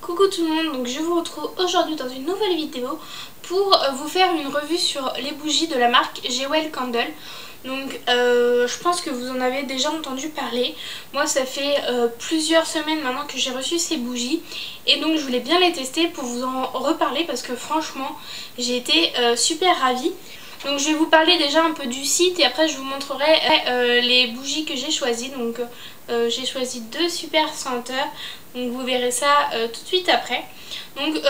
Coucou tout le monde, donc je vous retrouve aujourd'hui dans une nouvelle vidéo pour vous faire une revue sur les bougies de la marque Jewel Candle. Donc je pense que vous en avez déjà entendu parler. Moi ça fait plusieurs semaines maintenant que j'ai reçu ces bougies et donc je voulais bien les tester pour vous en reparler parce que franchement j'ai été super ravie. Donc je vais vous parler déjà un peu du site et après je vous montrerai les bougies que j'ai choisies. Donc j'ai choisi deux super senteurs, donc vous verrez ça tout de suite après. Donc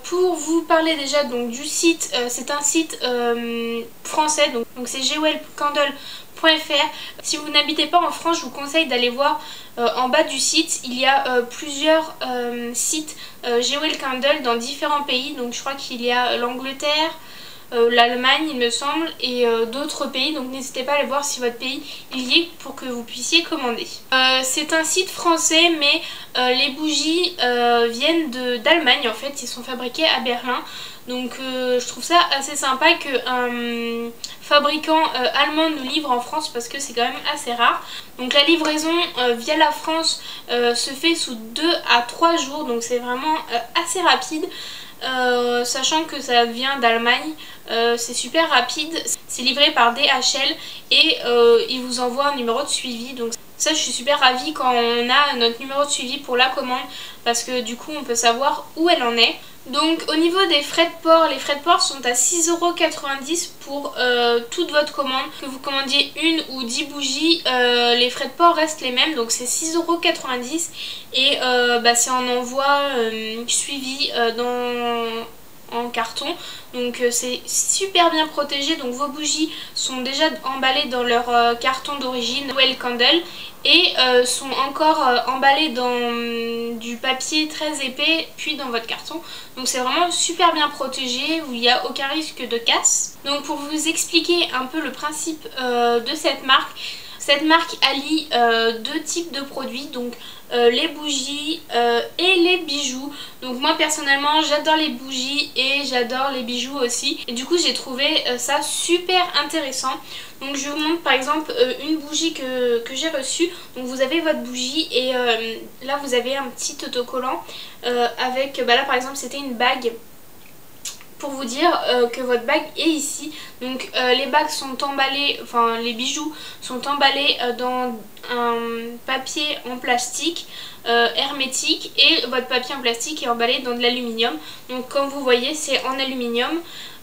pour vous parler déjà donc, du site, c'est un site français, donc c'est jewelcandle.fr. Si vous n'habitez pas en France, je vous conseille d'aller voir en bas du site, il y a plusieurs sites Jewel Candle dans différents pays. Donc je crois qu'il y a l'Angleterre, l'Allemagne il me semble et d'autres pays, donc n'hésitez pas à aller voir si votre pays il y est pour que vous puissiez commander. C'est un site français mais les bougies viennent d'Allemagne en fait, ils sont fabriqués à Berlin. Donc je trouve ça assez sympa qu'un fabricant allemand nous livre en France parce que c'est quand même assez rare. Donc la livraison via la France se fait sous 2 à 3 jours, donc c'est vraiment assez rapide. Sachant que ça vient d'Allemagne, c'est super rapide, c'est livré par DHL et il vous envoie un numéro de suivi. Donc ça je suis super ravie quand on a notre numéro de suivi pour la commande parce que du coup on peut savoir où elle en est. Donc au niveau des frais de port, les frais de port sont à 6,90 € pour toute votre commande. Que vous commandiez une ou 10 bougies, les frais de port restent les mêmes, donc c'est 6,90 € et c'est en envoi suivi en carton. Donc c'est super bien protégé, donc vos bougies sont déjà emballées dans leur carton d'origine Jewel Candle et sont encore emballées dans du papier très épais puis dans votre carton. Donc c'est vraiment super bien protégé, où il n'y a aucun risque de casse. Donc pour vous expliquer un peu le principe de cette marque allie deux types de produits, donc les bougies et les bijoux. Donc moi personnellement j'adore les bougies et j'adore les bijoux aussi. Et du coup j'ai trouvé ça super intéressant. Donc je vous montre par exemple une bougie que j'ai reçue. Donc vous avez votre bougie et là vous avez un petit autocollant avec, là par exemple c'était une bague. Pour vous dire que votre bague est ici. Donc les bagues sont emballées, enfin les bijoux sont emballés dans un papier en plastique hermétique et votre papier en plastique est emballé dans de l'aluminium. Donc comme vous voyez c'est en aluminium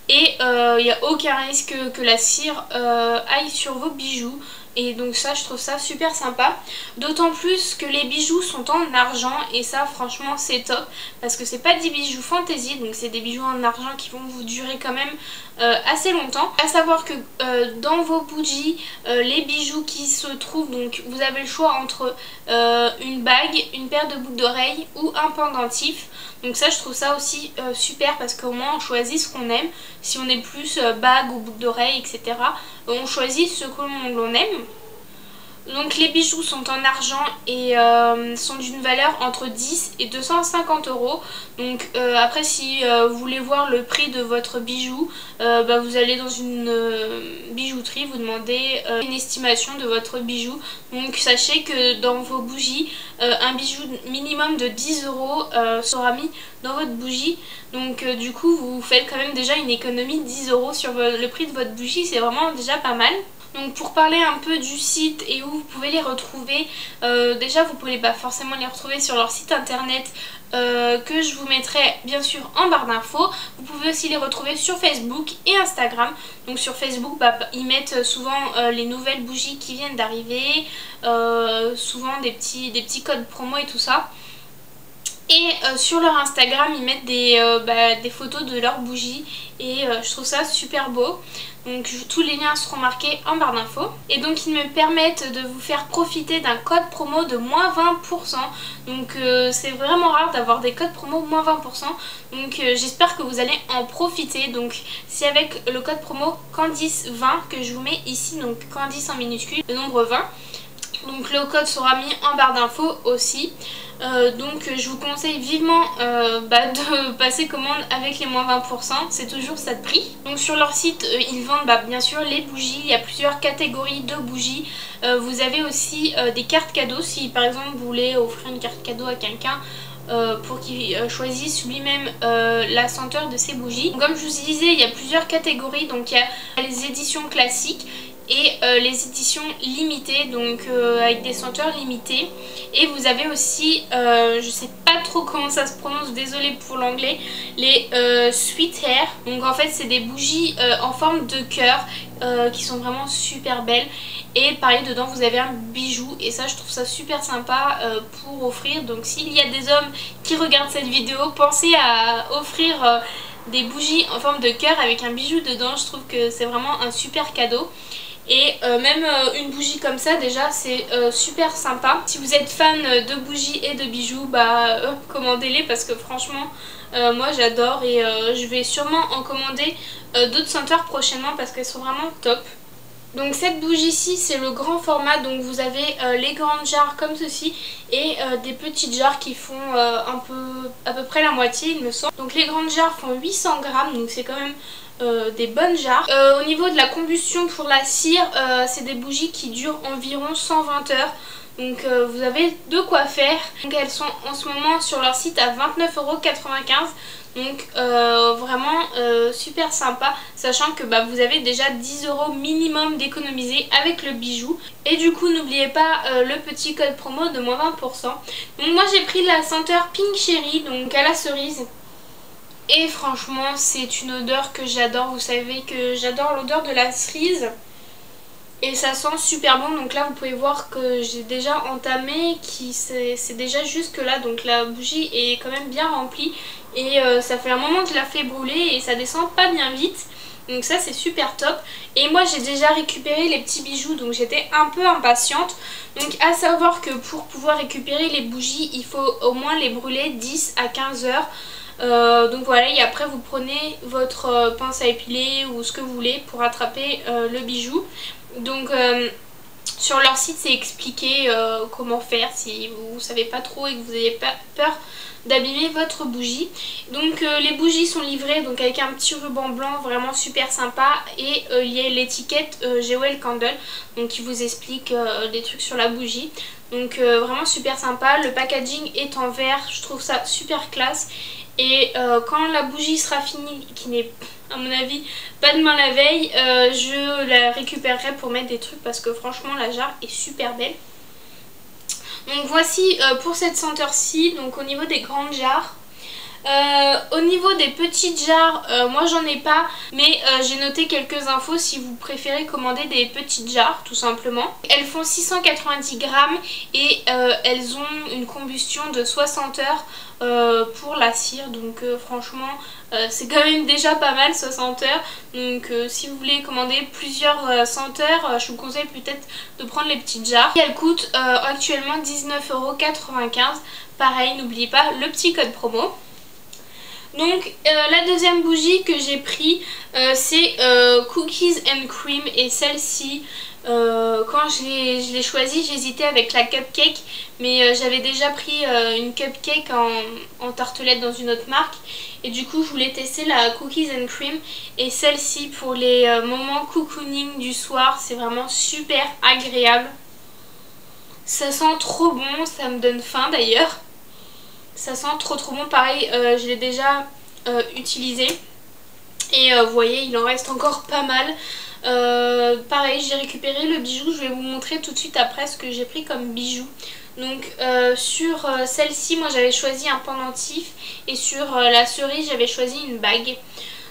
et il n'y a aucun risque que la cire aille sur vos bijoux. Et donc ça je trouve ça super sympa, d'autant plus que les bijoux sont en argent et ça franchement c'est top parce que c'est pas des bijoux fantaisie, donc c'est des bijoux en argent qui vont vous durer quand même assez longtemps. À savoir que dans vos bougies, les bijoux qui se trouvent, donc vous avez le choix entre une bague, une paire de boucles d'oreilles ou un pendentif. Donc ça je trouve ça aussi super parce qu'au moins on choisit ce qu'on aime. Si on est plus bague ou boucle d'oreilles etc, on choisit ce que l'on aime. Donc les bijoux sont en argent et sont d'une valeur entre 10 et 250 €. Donc après si vous voulez voir le prix de votre bijou, vous allez dans une bijouterie, vous demandez une estimation de votre bijou. Donc sachez que dans vos bougies, un bijou minimum de 10 € sera mis dans votre bougie. Donc du coup vous faites quand même déjà une économie de 10 € sur le prix de votre bougie, c'est vraiment déjà pas mal. Donc pour parler un peu du site et où vous pouvez les retrouver, déjà vous pouvez pas forcément les retrouver sur leur site internet que je vous mettrai bien sûr en barre d'infos. Vous pouvez aussi les retrouver sur Facebook et Instagram. Donc sur Facebook ils mettent souvent les nouvelles bougies qui viennent d'arriver, souvent des petits codes promo et tout ça. Et sur leur Instagram ils mettent des photos de leurs bougies et je trouve ça super beau. Donc tous les liens seront marqués en barre d'infos. Et donc ils me permettent de vous faire profiter d'un code promo de moins 20%. Donc c'est vraiment rare d'avoir des codes promo moins 20%. Donc j'espère que vous allez en profiter. Donc c'est avec le code promo Candice20 que je vous mets ici. Donc Candice en minuscule, le nombre 20. Donc le code sera mis en barre d'infos aussi. Donc je vous conseille vivement de passer commande avec les moins 20%, c'est toujours ça de prix. Donc sur leur site ils vendent bien sûr les bougies, il y a plusieurs catégories de bougies. Vous avez aussi des cartes cadeaux, si par exemple vous voulez offrir une carte cadeau à quelqu'un, pour qu'il choisisse lui-même la senteur de ses bougies. Donc, comme je vous disais, il y a plusieurs catégories, donc il y a les éditions classiques et les éditions limitées, donc avec des senteurs limitées. Et vous avez aussi, je sais pas trop comment ça se prononce, désolée pour l'anglais, les Sweet Hair. Donc en fait c'est des bougies en forme de cœur qui sont vraiment super belles. Et pareil, dedans vous avez un bijou et ça je trouve ça super sympa pour offrir. Donc s'il y a des hommes qui regardent cette vidéo, pensez à offrir des bougies en forme de cœur avec un bijou dedans. Je trouve que c'est vraiment un super cadeau. Et même une bougie comme ça déjà c'est super sympa. Si vous êtes fan de bougies et de bijoux, bah commandez-les parce que franchement moi j'adore. Et je vais sûrement en commander d'autres senteurs prochainement parce qu'elles sont vraiment top. Donc cette bougie-ci c'est le grand format, donc vous avez les grandes jarres comme ceci et des petites jarres qui font à peu près la moitié il me semble. Donc les grandes jarres font 800 grammes, donc c'est quand même des bonnes jarres. Au niveau de la combustion pour la cire, c'est des bougies qui durent environ 120 heures. Donc vous avez de quoi faire. Donc elles sont en ce moment sur leur site à 29,95 €. Donc vraiment super sympa, sachant que bah, vous avez déjà 10 € minimum d'économiser avec le bijou. Et du coup n'oubliez pas le petit code promo de moins 20%. Donc moi j'ai pris la senteur Pink Cherry, donc à la cerise. Et franchement c'est une odeur que j'adore, vous savez que j'adore l'odeur de la cerise. Et ça sent super bon, donc là vous pouvez voir que j'ai déjà entamé, c'est déjà jusque là, donc la bougie est quand même bien remplie. Et ça fait un moment que je la fais brûler et ça descend pas bien vite. Donc ça c'est super top. Et moi j'ai déjà récupéré les petits bijoux, donc j'étais un peu impatiente. Donc à savoir que pour pouvoir récupérer les bougies, il faut au moins les brûler 10 à 15 heures. Donc voilà, et après vous prenez votre pince à épiler ou ce que vous voulez pour attraper le bijou. Donc sur leur site c'est expliqué comment faire si vous savez pas trop et que vous n'avez pas peur d'abîmer votre bougie. Donc les bougies sont livrées donc avec un petit ruban blanc vraiment super sympa. Et il y a l'étiquette Jewel Candle, donc qui vous explique des trucs sur la bougie. Donc vraiment super sympa. Le packaging est en verre, je trouve ça super classe. Et quand la bougie sera finie, qui n'est à mon avis pas demain la veille, je la récupérerai pour mettre des trucs parce que franchement la jarre est super belle. Donc voici pour cette senteur-ci, donc au niveau des grandes jarres. Au niveau des petites jarres, moi j'en ai pas, mais j'ai noté quelques infos si vous préférez commander des petites jarres tout simplement. Elles font 690 grammes et elles ont une combustion de 60 heures pour la cire, donc franchement c'est quand même déjà pas mal 60 heures. Donc si vous voulez commander plusieurs senteurs, je vous conseille peut-être de prendre les petites jarres. Et elles coûtent actuellement 19,95 €. Pareil, n'oubliez pas le petit code promo. Donc la deuxième bougie que j'ai pris c'est Cookies and Cream, et celle-ci quand je l'ai choisie j'hésitais avec la cupcake, mais j'avais déjà pris une cupcake en tartelette dans une autre marque et du coup je voulais tester la Cookies and Cream. Et celle-ci pour les moments cocooning du soir, c'est vraiment super agréable. Ça sent trop bon, ça me donne faim d'ailleurs. Ça sent trop bon, pareil je l'ai déjà utilisé et vous voyez il en reste encore pas mal. Pareil j'ai récupéré le bijou, je vais vous montrer tout de suite après ce que j'ai pris comme bijou. Donc sur celle-ci moi j'avais choisi un pendentif et sur la cerise j'avais choisi une bague.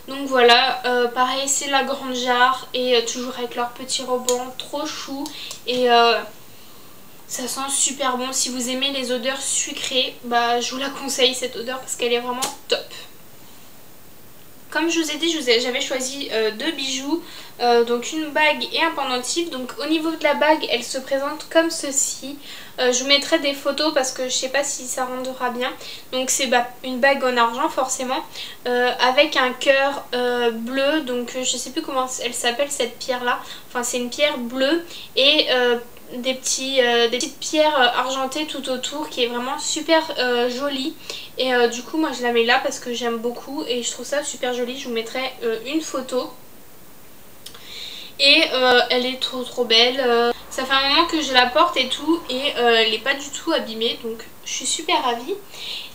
Donc voilà, pareil c'est la grande jarre et toujours avec leur petit ruban trop chou. Et ça sent super bon. Si vous aimez les odeurs sucrées, bah je vous la conseille cette odeur parce qu'elle est vraiment top. Comme je vous ai dit, j'avais choisi deux bijoux, donc une bague et un pendentif. Donc au niveau de la bague, elle se présente comme ceci. Je vous mettrai des photos parce que je sais pas si ça rendra bien. Donc c'est une bague en argent forcément, avec un cœur bleu. Donc je sais plus comment elle s'appelle cette pierre là. Enfin c'est une pierre bleue et des petites pierres argentées tout autour qui est vraiment super jolie. Et du coup moi je la mets là parce que j'aime beaucoup et je trouve ça super joli. Je vous mettrai une photo. Et elle est trop belle. Ça fait un moment que je la porte et tout et elle n'est pas du tout abîmée, donc je suis super ravie.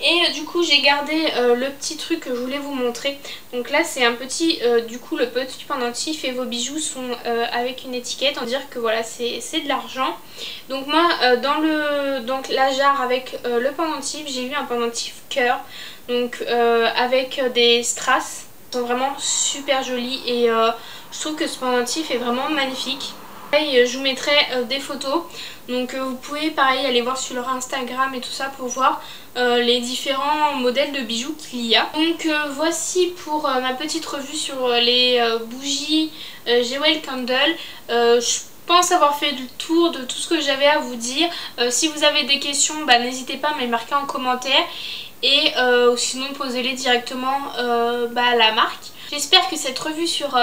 Et du coup j'ai gardé le petit truc que je voulais vous montrer. Donc là c'est un petit, du coup le petit pendentif et vos bijoux sont avec une étiquette. On va dire que voilà c'est de l'argent. Donc moi dans la jarre avec le pendentif, j'ai eu un pendentif cœur. Donc avec des strass. Ils sont vraiment super jolis et je trouve que ce pendentif est vraiment magnifique. Pareil, je vous mettrai des photos, donc vous pouvez pareil aller voir sur leur Instagram et tout ça pour voir les différents modèles de bijoux qu'il y a. Donc voici pour ma petite revue sur les bougies Jewel Candle. Je pense avoir fait le tour de tout ce que j'avais à vous dire. Si vous avez des questions, n'hésitez pas à me les marquer en commentaire. Et sinon posez-les directement à la marque. J'espère que cette revue sur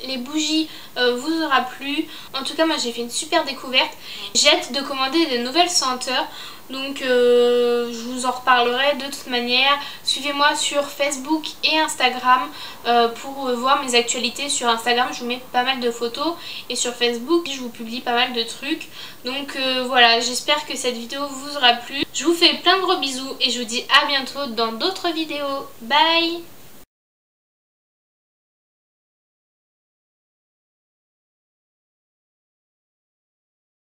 les bougies vous aura plu. En tout cas moi j'ai fait une super découverte. J'ai hâte de commander de nouvelles senteurs. Donc je vous en reparlerai de toute manière. Suivez-moi sur Facebook et Instagram pour voir mes actualités. Sur Instagram je vous mets pas mal de photos et sur Facebook je vous publie pas mal de trucs. Donc voilà, j'espère que cette vidéo vous aura plu. Je vous fais plein de gros bisous et je vous dis à bientôt dans d'autres vidéos. Bye!